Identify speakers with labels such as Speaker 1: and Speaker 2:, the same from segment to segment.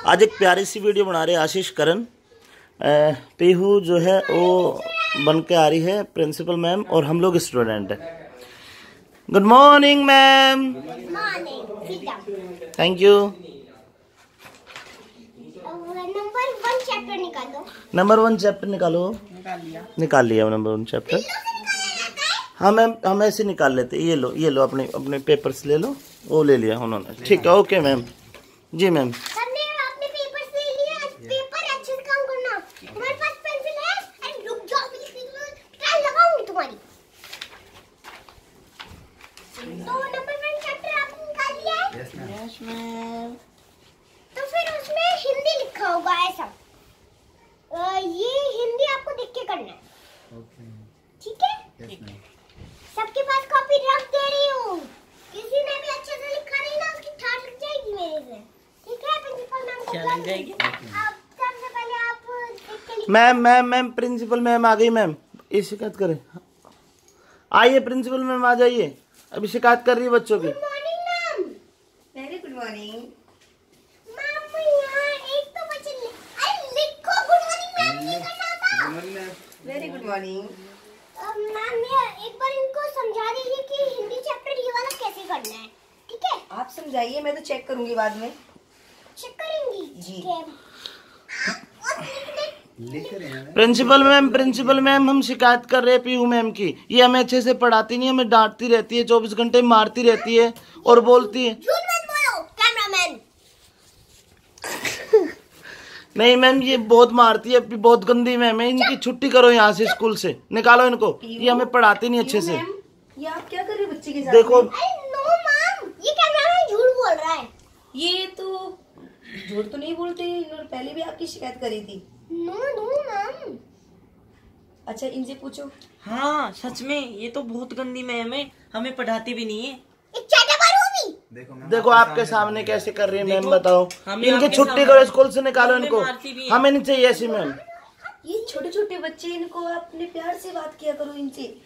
Speaker 1: आज एक प्यारी सी वीडियो बना रहे आशीष करण। पीहू जो है वो बन के आ रही है प्रिंसिपल मैम और हम लोग स्टूडेंट हैं। Good morning ma'am. Thank you. Number 1 chapter निकालो। निकाल लिया नंबर 1 चैप्टर। हाँ मैम, हम ऐसे निकाल लेते। ये लो अपने अपने पेपर्स ले लो। वो ले लिया उन्होंने। ठीक है, ओके मैम। जी मैम।
Speaker 2: तो फिर उसमें हिंदी लिखा होगा ऐसा। ये हिंदी आपको देख के करना है। ठीक है? सबके पास कॉपी रख दे रही हूँ। किसी ने भी अच्छे से लिखा नहीं ना, उसकी ठाट लग जाएगी मेरे से। ठीक है? प्रिंसिपल मैम को लग जाएगी। अब सबसे पहले आप देख के लिखिए।
Speaker 1: मैम प्रिंसिपल मैम आ गई मैम। ये शिकायत करें। आइए प्रिंसिपल मैम आ जाइए। अभी शिकायत कर रही है बच्चों की।
Speaker 2: Good morning ma'am.
Speaker 3: Very good morning
Speaker 2: ma'am. यहाँ एक तो बच्चे लिखो गुड मॉर्निंग मैम नहीं करना था।
Speaker 3: वेरी गुड मॉर्निंग
Speaker 2: मैम ये एक बार इनको समझा दीजिए कि हिंदी चैप्टर ये वाला कैसे करना है। ठीक है?
Speaker 3: आप समझाइए, मैं तो चेक करूंगी बाद में।
Speaker 2: चेक करेंगी?
Speaker 3: जी।
Speaker 2: ठीक है।
Speaker 1: प्रिंसिपल मैम हम शिकायत कर रहे हैं पीहू मैम की। ये हमें अच्छे से पढ़ाती नहीं, हमें डांटती रहती है, 24 घंटे मारती रहती है और बोलती है।
Speaker 2: झूठ मत बोलो कैमरामैन।
Speaker 1: नहीं मैम, ये बहुत मारती है, बहुत गंदी मैम है। इनकी छुट्टी करो यहाँ से, स्कूल से निकालो इनको। ये हमें पढ़ाती नहीं अच्छे से।
Speaker 3: ये आप क्या कर रहे हो बच्चे के साथ?
Speaker 1: देखो
Speaker 2: नो मैम, ये कैमरामैन झूठ बोल रहा है।
Speaker 3: ये तो झूठ तो नहीं बोलते, इन्होंने पहले भी आपकी शिकायत करी थी।
Speaker 2: No ma'am.
Speaker 3: अच्छा इनसे पूछो।
Speaker 4: हाँ सच में ये तो बहुत गंदी मैम है, हमें पढ़ाती भी नहीं है।
Speaker 2: एक चाटा मारूंगी।
Speaker 1: देखो आपके सामने कैसे कर रही है मैम, बताओ।
Speaker 4: हम
Speaker 1: इनकी
Speaker 4: आपके
Speaker 1: छुट्टी
Speaker 4: सामने-
Speaker 1: करो, स्कूल से निकालो
Speaker 4: हमें
Speaker 1: इनको।
Speaker 4: मारती भी है।
Speaker 1: हमें नहीं चाहिए ऐसी मैम।
Speaker 3: ये छोटे छोटे बच्चे, इनको अपने प्यार से बात किया करो इनसे।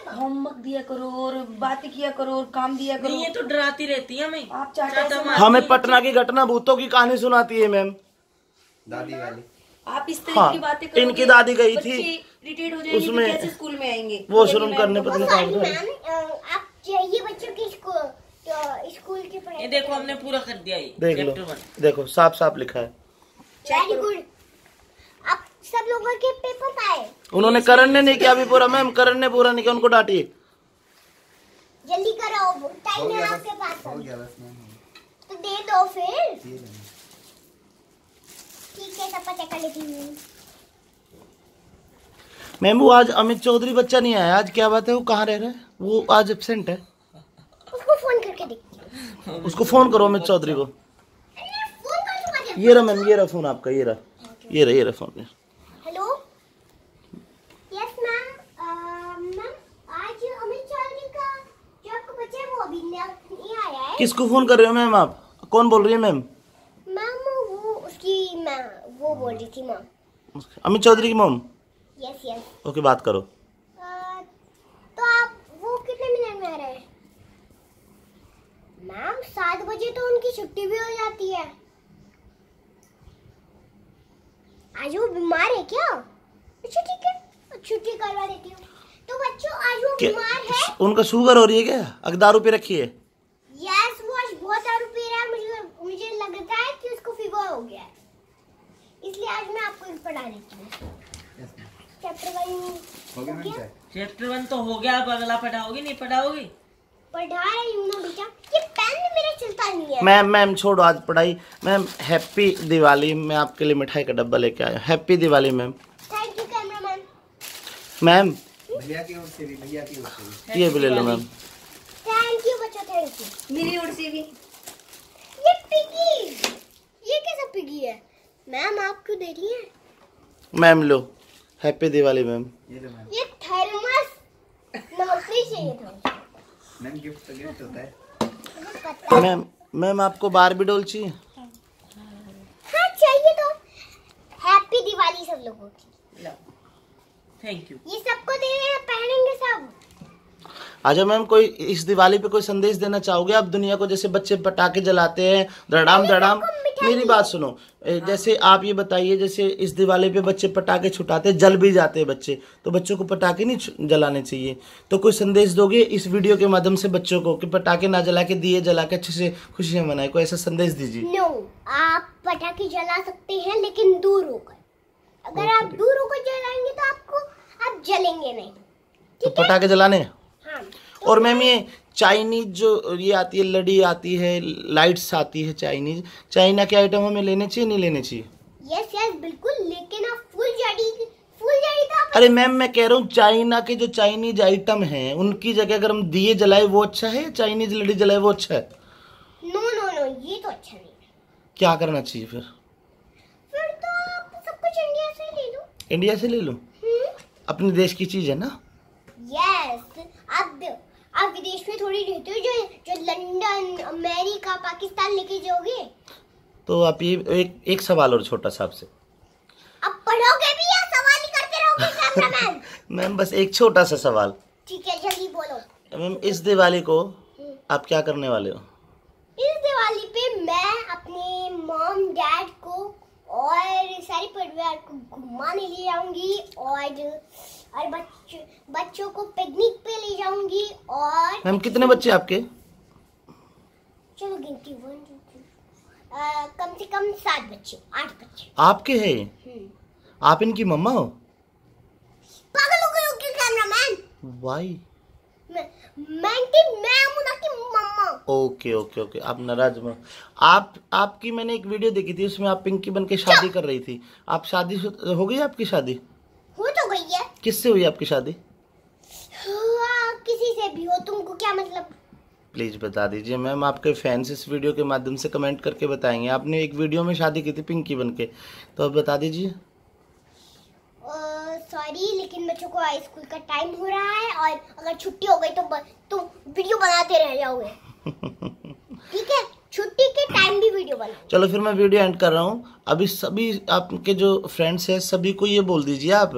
Speaker 3: होमवर्क दिया करो और बातें किया करो और काम दिया करो।
Speaker 4: नहीं ये तो डराती रहती है हमें।
Speaker 3: आप चाटा
Speaker 4: मारती
Speaker 1: हमें
Speaker 4: है।
Speaker 1: पटना की घटना भूतों की कहानी सुनाती है मैम।
Speaker 5: दादी वाली।
Speaker 3: आप इस तरह
Speaker 1: हाँ,
Speaker 3: की बातें करोगे,
Speaker 1: इनकी दादी गई थी,
Speaker 3: रिटेड हो जाएंगे,
Speaker 1: उसमें
Speaker 3: तो कैसे स्कूल में आएंगे?
Speaker 1: वॉशरूम करने पता नहीं
Speaker 2: सॉरी
Speaker 1: कहाँ गए।
Speaker 2: मैम, आप जाइए बच्चों की स्कूल की पढ़ाई।
Speaker 4: ये देखो हमने पूरा कर दिया ये
Speaker 1: देख लो,
Speaker 4: चैप्टर 1।
Speaker 1: देखो साफ लिखा है।
Speaker 2: Very good. आप सब लोगों के पेपर पाए।
Speaker 1: उन्होंने करण ने नहीं किया अभी पूरा मैम। करण ने पूरा नहीं किया, उनको डांटिए।
Speaker 2: जल्दी करो, टाइम है आपके पास।
Speaker 5: हो गया बस मैम।
Speaker 2: तो दे दो फिर। ठीक है, सब पता कर लेती हूँ।
Speaker 1: मैम वो आज अमित चौधरी बच्चा नहीं आया, आज क्या बात है? वो कहाँ रह रहा है? वो आज एब्सेंट है।
Speaker 2: उसको फोन करके देखती हूँ।
Speaker 1: उसको फोन करो अमित चौधरी को।
Speaker 2: फोन कर दूंगा।
Speaker 1: ये रहा मैम, ये रहा फोन आपका। ये रहा phone.
Speaker 2: Hello. Yes ma'am. Ma'am आज अमित चौधरी का जो आपका बच्चा है वो अभी नहीं आया है।
Speaker 1: किसको फोन कर रहे हो मैम आप? कौन बोल रही है मैम?
Speaker 2: मैम वो उसकी वो बोल रही थी मैम।
Speaker 1: अमित चौधरी की मॉम?
Speaker 2: यस।
Speaker 1: ओके, बात करो।
Speaker 2: तो आप वो कितने मिनट में आ रहे हैं? मैम 7 बजे तो उनकी छुट्टी भी हो जाती है। आज वो बीमार है क्या? अच्छा ठीक है, छुट्टी करवा देती हूँ। तो बच्चों आज वो बीमार है।
Speaker 1: उनका शुगर हो रही है क्या? अगर दारू पे रखी है?
Speaker 2: यस, वो आज बहुत दारू पी रहा है। मुझे लगता है कि उसको फीवर हो गया है, इसलिए आज मैं आपको पढ़ा देती हूँ। चैप्टर 1
Speaker 5: हो गया मैम।
Speaker 4: चैप्टर 1 तो हो गया, अब अगला पढ़ाओगी नहीं पढ़ाओगी?
Speaker 2: पढ़ा रही हूँ ना बेटा। ये पेन मेरा चलता नहीं है।
Speaker 1: मैम छोड़ो आज पढ़ाई। Ma'am happy Diwali. मैं आपके लिए मिठाई का डब्बा लेके आया। Happy Diwali ma'am.
Speaker 2: Thank you cameraman.
Speaker 1: Ma'am
Speaker 5: भैया की ओर से भी।
Speaker 1: ये भी ले लो मैम।
Speaker 2: थैंक यू बच्चा, थैंक यू।
Speaker 3: मेरी ओर से भी।
Speaker 2: ये पिगी, ये कैसा पिगी है? मैम आप क्यों दे रही हैं?
Speaker 1: मैम लो, हैप्पी दिवाली मैम।
Speaker 5: ये लो मैम।
Speaker 2: ये थर्मस नमस्ते चाहिए था।
Speaker 5: मैम गिफ्ट होता है।
Speaker 2: मुझे पता है।
Speaker 1: मैम आपको बारबी डॉल चाहिए?
Speaker 2: हाँ चाहिए। तो हैप्पी दिवाली सब लोगों की।
Speaker 4: Thank you.
Speaker 2: ये सबको दे रहे हैं, पहनेंगे सब।
Speaker 1: अच्छा मैम, कोई इस दिवाली पे कोई संदेश देना चाहोगे आप दुनिया को? जैसे बच्चे पटाखे जलाते हैं, धड़ाम धड़ाम। मेरी बात सुनो, जैसे आप ये बताइए, जैसे इस दिवाली पे बच्चे पटाखे छुटाते, जल भी जाते हैं बच्चे, तो बच्चों को पटाखे नहीं जलाने चाहिए। तो कोई संदेश दोगे इस वीडियो के माध्यम से बच्चों को कि पटाखे ना जला के, दिए जला के अच्छे से खुशियां मनाए? कोई ऐसा संदेश दीजिए।
Speaker 2: नो, आप पटाखे जला सकते हैं लेकिन दूर होकर। अगर आप दूर होकर जलाएंगे तो आप जलेंगे नहीं।
Speaker 1: तो पटाखे जलाने।
Speaker 2: हाँ।
Speaker 1: और मैम ये चाइनीज जो ये आती है, लड़ी आती है, लाइट्स आती है चाइनीज, चाइना के आइटम हमें लेने चाहिए नहीं लेने चाहिए?
Speaker 2: यस बिल्कुल, लेकिन आप फुल जड़ी तो आप।
Speaker 1: अरे मैम मैं कह रहा हूँ चाइना के जो चाइनीज आइटम हैं उनकी जगह अगर हम दिए जलाए वो अच्छा है या चाइनीज लड़ी जलाए वो अच्छा है?
Speaker 2: नो, ये तो अच्छा नहीं है।
Speaker 1: क्या करना चाहिए फिर
Speaker 2: तो आप सब कुछ इंडिया से ले लो।
Speaker 1: इंडिया से ले लो, अपने देश की चीज है ना।
Speaker 2: यस, आप विदेश में थोड़ी रहते हो जो लंदन, अमेरिका, पाकिस्तान लेके जाओगे।
Speaker 1: तो आप ये एक सवाल और छोटा सा आपसे,
Speaker 2: आप पढ़ोगे भी या सवाल ही करते रहोगे कैमरामैन?
Speaker 1: मैम बस एक छोटा सा सवाल।
Speaker 2: ठीक है, जल्दी बोलो।
Speaker 1: मैम इस दिवाली को आप क्या करने वाले हो?
Speaker 2: इस दिवाली पे मैं अपने मॉम डैड को और सारे परिवार को घुमाने ले जाऊंगी और बच्चों को पिकनिक पे ले जाऊंगी। और
Speaker 1: मैम कितने बच्चे आपके?
Speaker 2: चलो गिनती 1 2 3, कम से कम 7 बच्चे, 8 बच्चे
Speaker 1: आपके हैं? आप इनकी मम्मा हो?
Speaker 2: पागल हो गए हो क्या कैमरामैन?
Speaker 1: वाई?
Speaker 2: मैं हूं ना कि मम्मा।
Speaker 1: ओके आप नाराज मत। आपकी मैंने एक वीडियो देखी थी, उसमें आप पिंकी बन के शादी कर रही थी। आप शादी हो गई आपकी शादी?
Speaker 2: हो तो गई है।
Speaker 1: किससे हुई आपकी शादी?
Speaker 2: किसी से भी हो, तुमको क्या मतलब?
Speaker 1: प्लीज बता दीजिए मैम, आपके फैंस इस वीडियो के माध्यम से कमेंट करके बताएंगे। आपने एक वीडियो में शादी की थी पिंकी बन के, तो आप बता दीजिए।
Speaker 2: सॉरी, लेकिन बच्चों को स्कूल का टाइम हो रहा है और अगर छुट्टी हो गई तो वीडियो बनाते रह जाओगे। ठीक है, छुट्टी के टाइम भी वीडियो बना।
Speaker 1: चलो फिर मैं वीडियो एंड कर रहा हूँ। अभी सभी आपके जो फ्रेंड्स हैं सभी को ये बोल दीजिए आप